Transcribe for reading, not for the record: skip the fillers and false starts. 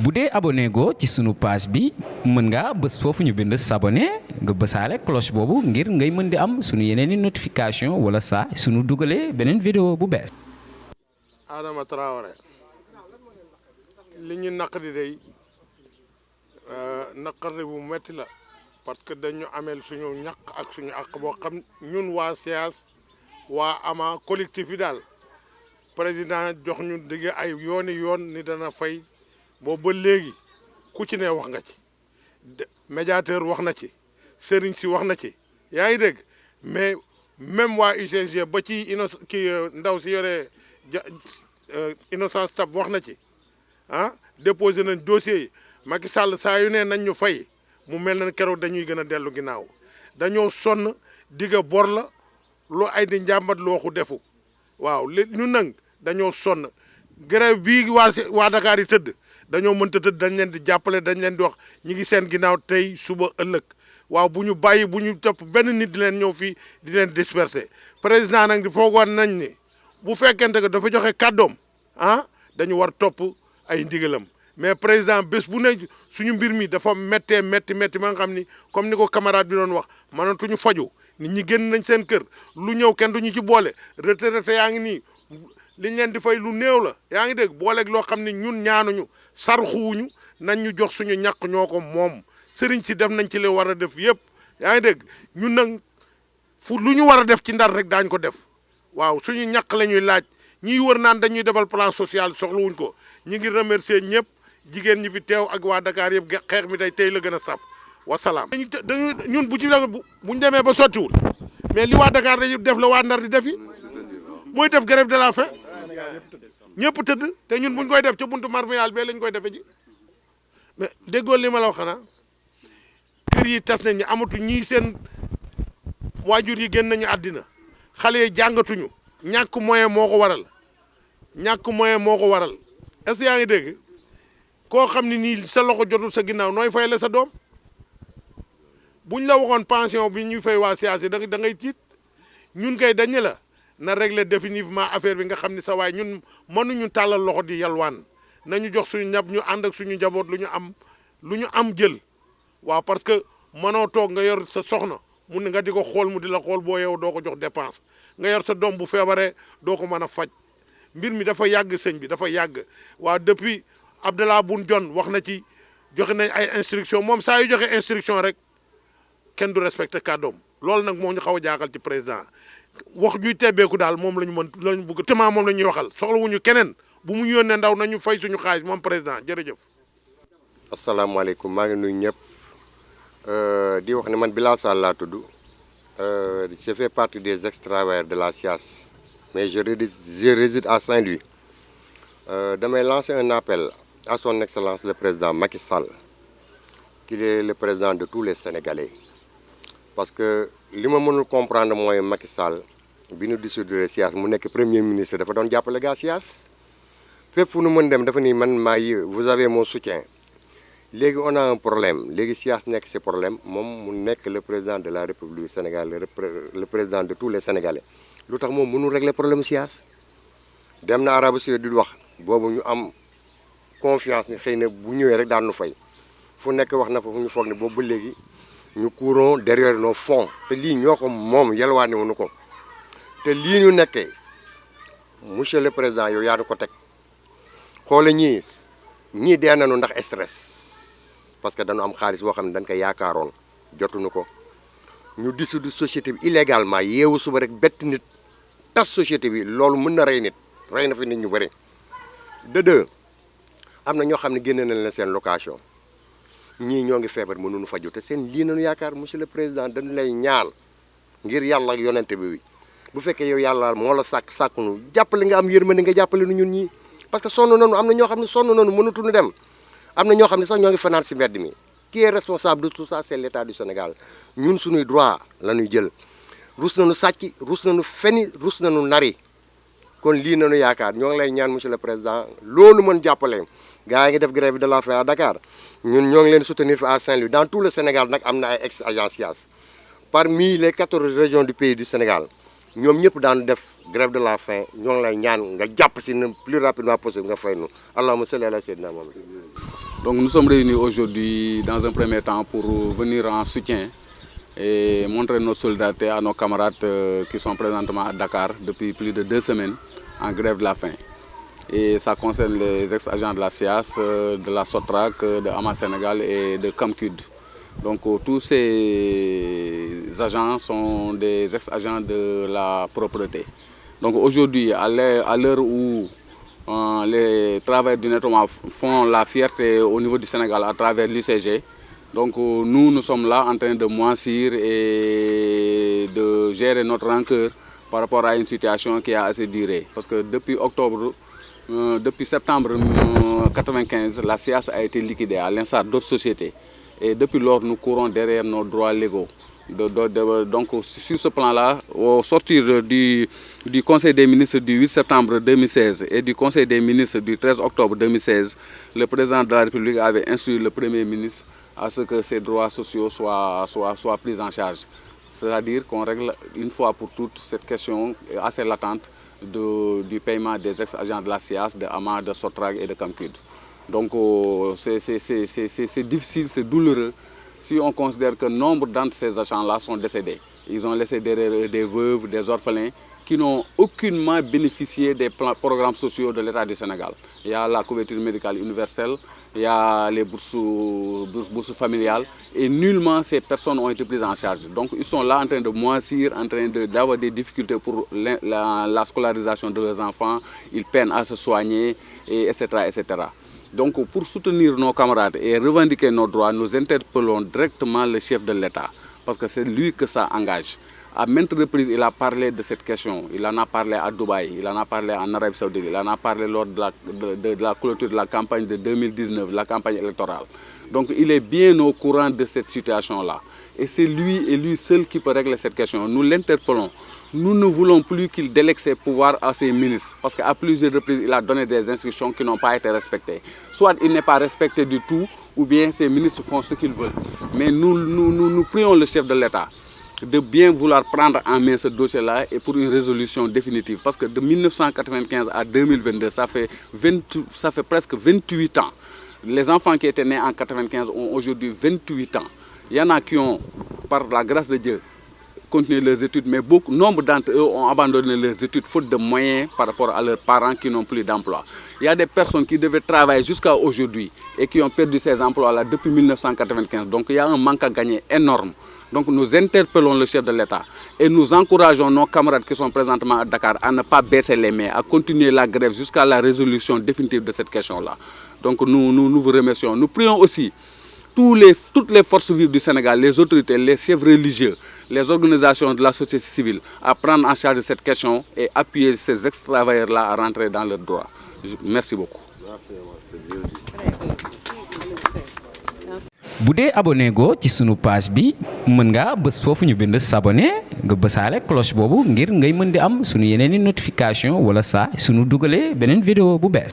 bu dee abonné go ci sunu page bi mën ngaa bës foofu ñu bind s'abonner nga bësaale cloche boobu ngir ngay mën di am sunu yeneeni notification wala saa sunu dugalee beneen vidéo bu bees. Adama Traoré li ñu naqari day naqari bu metti la parce que dañu ameel suñu ñaq ak suñu àq boo xam ñun waa SEAS waa ama collectif yi daal président jox ñu digg ay yooni yoon ni dana fay boobu ba léegi ku ci ne wax nga ci médiateur wax na ci sëriñ si wax na ci yaa ngi dégg mais même waa UCG ba ci ndaw si yore Innocence Tab wax na ci déposé nañ dossier yi Macky Sall saa yu ne nañ ñu fay mu mel na keroog dañuy gën a dellu ginnaaw dañoo sonn digga bor la lu ay di njàmbat lu waxu defu waaw li ñu nag dañoo sonn grève bii waa Dakar yi tëdd dañoo mënta tëdd dañ leen di jàppale dañ leen di wax ñi ngi seen ginnaaw tey suba ëllëg waaw bu ñu bàyyi bu ñu topp benn nit di leen ñëw fii di leen disperser président nag di foogoon nañ ni bu fekkente que dafa joxe kàddoom dañu war topp ay ndigalam mais président bés bu ne suñu mbir mi dafa méttee métti ma nga xam ni comme ni ko camarade bi doon wax mënatuñu faju nit ñi génn nañ seen kër lu ñëw kenn duñu ci boole retraité yaa ngi nii liñ leen di fay lu néew la yaa ngi dégg booleeg loo xam ne ñun ñaanuñu sarxuwuñu nañ ñu jox suñu ñàkk ñoo ko moom sëriñ si def nañ ci li war a def yëpp yaa ngi dégg ñun nag fu lu ñu war a def ci Ndar rek daañ ko def waaw suñu ñàkk la ñuy laaj ñiy wër naan dañuy defal plan social soxlawuñ ko ñi ngi remercier ñëpp jigéen ñi fi teew ak waa Dakar yëpp xeex mi tey la gën a saf wasalaam. dañu ñun bu ci buñ demee ba sottiwul mais li waa Dakar dañuy def la waa Ndar di defi mooy def grève de la faim ñëpp tëdd te ñun buñ koy def ca buntu marmial bee lañ koy defe ji mais déggoo li ma la wax xanaa kër yi tas nañ ñu amatu ñii seen waajur yi génn nañu àddina xale yi jàngatuñu ñàkk moyen moo ko waral est-ce que yaa ngi dégg koo xam ne nii sa loxo jotul sa ginnaaw nooy fay la sa doom buñ la waxoon pension bi ñuy fay waa SEAS da ngay tiit ñun kay dañ la na régler définitivement affaire bi nga xam ni sa waay ñun mënuñu tàllal loxo di yalwaan nañu jox suñu ñab ñu ànd ak suñu njaboot lu ñu am jël waaw parce que mënoo toog nga yor sa soxna mun ne nga di ko xool mu di la xool boo yow doo ko jox dépense nga yor sa doom bu feebaree doo ko mën a faj mbir mi dafa yàgg sëñ bi dafa yàgg waaw depuis Abdallah Boun Dionne wax na ci joxe nañ ay instruction moom saa yu joxe instruction rek kenn du respecté kàddoom loolu nag moo ñu xaw a jaaxal ci président wax juy tebbeeku daal moom la ñu mën lañu bëgg tema moom la ñuy waxal soxlawuñu keneen bu mu yónnee ndaw nañu fay suñu xaalis moom président jërëjëf. asalaamaaleykum maa ngi nuyu ñëpp di wax ne man Bilal Sall laa tudd je fais partie des ex-travailleurs de la SEAS mais je réside à Saint-Louis damay lancer un appel à son excellence le président Macky Sall qu'il est le président de tous les Sénégalais parce que li ma mënul comprendre mooy Macky Sall bi ñu dissoudre SEAS mu nekk premier ministre dafa doon jàppale gaa SEAS fépp fu nu mën dem dafa ni man vous avez mon soutien léegi on a un problème léegi SEAS nekk ci problème moom mu nekk le président de la République du Sénégal le président de tous les Sénégalais lu tax moom mënul régler problème SEAS dem na Arabie Saoudite di wax boobu ñu am confiance ni xëy na bu ñëwee rek daan nu fay fu nekk wax na fa fu ñu foog ne boobu ba léegi ñu courons derrière nos fonds te lii ñoo ko moom yalwaane wuñu ko te lii ñu nekkee monsieur le président yow yaa nu ko teg xoole ñii dee nañu ndax stress parce que dañu am xaalis boo xam ne dañ ko yaakaaroon jotuñu ko ñu dissoudre société bi illégalement yeewu suba rek bett nit tas société bi loolu mën na rey nit rey na fi nit ñu bëri de deux am na ñoo xam ne génne nañ leen seen location ñii ñoo ngi feebar mënuñu faju te seen lii nañu yaakaar monsieur le président dañu lay ñaan ngir yàlla ak yonente bi bu fekkee yow yàlla moo la sàkkunu jàppale nga am yërmande nga jàppale nu ñun ñii parce que sonn nañu am na ñoo xam ne sonn nañu mënatuñu dem am na ñoo xam ne sax ñoo ngi fanaan si mbedd mi qui est responsable de tout ça c'est l'état du Sénégal ñun suñuy droit la ñuy jël rus nañu sàcc rus nañu feni rus nañu nari kon lii nañu yaakaar ñoo ngi lay ñaan monsieur le président loolu mën jàppale gars yi ngi def grève de la faim à Dakar ñun ñoo ngi leen soutenir fi à Saint-Louis dans tout le Sénégal nag am na ay ex-agence SEAS parmi les 14 régions du pays du Sénégal ñoom ñëpp daan def grève de la faim ñoo ngi lay ñaan nga jàpp si le plus rapidement possible nga fay nu allahumma salli ala sayyidina Muhammad. Donc nous sommes réunis aujourd'hui dans un premier temps pour venir en soutien et montrer notre solidarité à nos camarades qui sont présentement à Dakar depuis plus de 2 semaines en grève de la faim. Et ça concerne les ex-agents de la SIAS, de la SOTRAC, de Ama Sénégal et de Camcud. Donc tous ces agents sont des ex-agents de la propreté. Donc aujourd'hui, à l'heure où les travailleurs du nettoiement font la fierté au niveau du Sénégal à travers l'UCG, donc nous sommes là en train de moisir et de gérer notre rancœur par rapport à une situation qui a assez duré. Parce que depuis septembre 1995, la SIAS a été liquidée à l'instar d'autres sociétés. Et depuis lors, nous courons derrière nos droits légaux. Donc sur ce plan-là, au sortir du Conseil des ministres du 8 septembre 2016 et du Conseil des ministres du 13 octobre 2016, le président de la République avait instruit le Premier ministre à ce que ces droits sociaux soient pris en charge. C'est-à-dire qu'on règle une fois pour toutes cette question assez latente du paiement des ex-agents de la SIAS, de AMA, de SOTRAC et de Camcud. Donc c'est difficile, c'est douloureux si on considère que nombre d'entre ces agents-là sont décédés. Ils ont laissé derrière eux des veuves, des orphelins qui n'ont aucunement bénéficié des programmes sociaux de l'État du Sénégal. Il y a la couverture médicale universelle, il y a les bourses familiales et nullement ces personnes ont été prises en charge. Donc ils sont là en train de moisir, en train d'avoir des difficultés pour la scolarisation de leurs enfants, ils peinent à se soigner, etc., etc. Donc pour soutenir nos camarades et revendiquer nos droits, nous interpellons directement le chef de l'État, parce que c'est lui que ça engage. À maintes reprises, il a parlé de cette question. Il en a parlé à Dubaï, il en a parlé en Arabie Saoudite, il en a parlé lors de la clôture de la campagne de 2019, la campagne électorale. Donc il est bien au courant de cette situation-là. Et c'est lui et lui seul qui peut régler cette question. Nous l'interpellons. Nous ne voulons plus qu'il délègue ses pouvoirs à ses ministres, parce qu'à plusieurs reprises, il a donné des instructions qui n'ont pas été respectées. Soit il n'est pas respecté du tout, ou bien ses ministres font ce qu'ils veulent. Mais nous prions le chef de l'État de bien vouloir prendre en main ce dossier-là et pour une résolution définitive. Parce que de 1995 à 2022, ça fait presque 28 ans. Les enfants qui étaient nés en 1995 ont aujourd'hui 28 ans. Il y en a qui ont, par la grâce de Dieu, continué leurs études, mais nombre d'entre eux ont abandonné leurs études faute de moyens par rapport à leurs parents qui n'ont plus d'emploi. Il y a des personnes qui devaient travailler jusqu'à aujourd'hui et qui ont perdu ces emplois-là depuis 1995. Donc il y a un manque à gagner énorme. Donc nous interpellons le chef de l'État et nous encourageons nos camarades qui sont présentement à Dakar à ne pas baisser les mains, à continuer la grève jusqu'à la résolution définitive de cette question-là. Donc nous vous remercions. Nous prions aussi toutes les forces vives du Sénégal, les autorités, les chefs religieux, les organisations de la société civile à prendre en charge cette question et appuyer ces ex-travailleurs-là à rentrer dans leurs droits. Merci beaucoup. bu dee abonné go ci sunu page bi mën nga bës foofu ñu bind s'abonner nga bësaale cloche boobu ngir ngay mën di am sunu yeneen i notification wala saa sunu dugalee beneen vidéo bu bees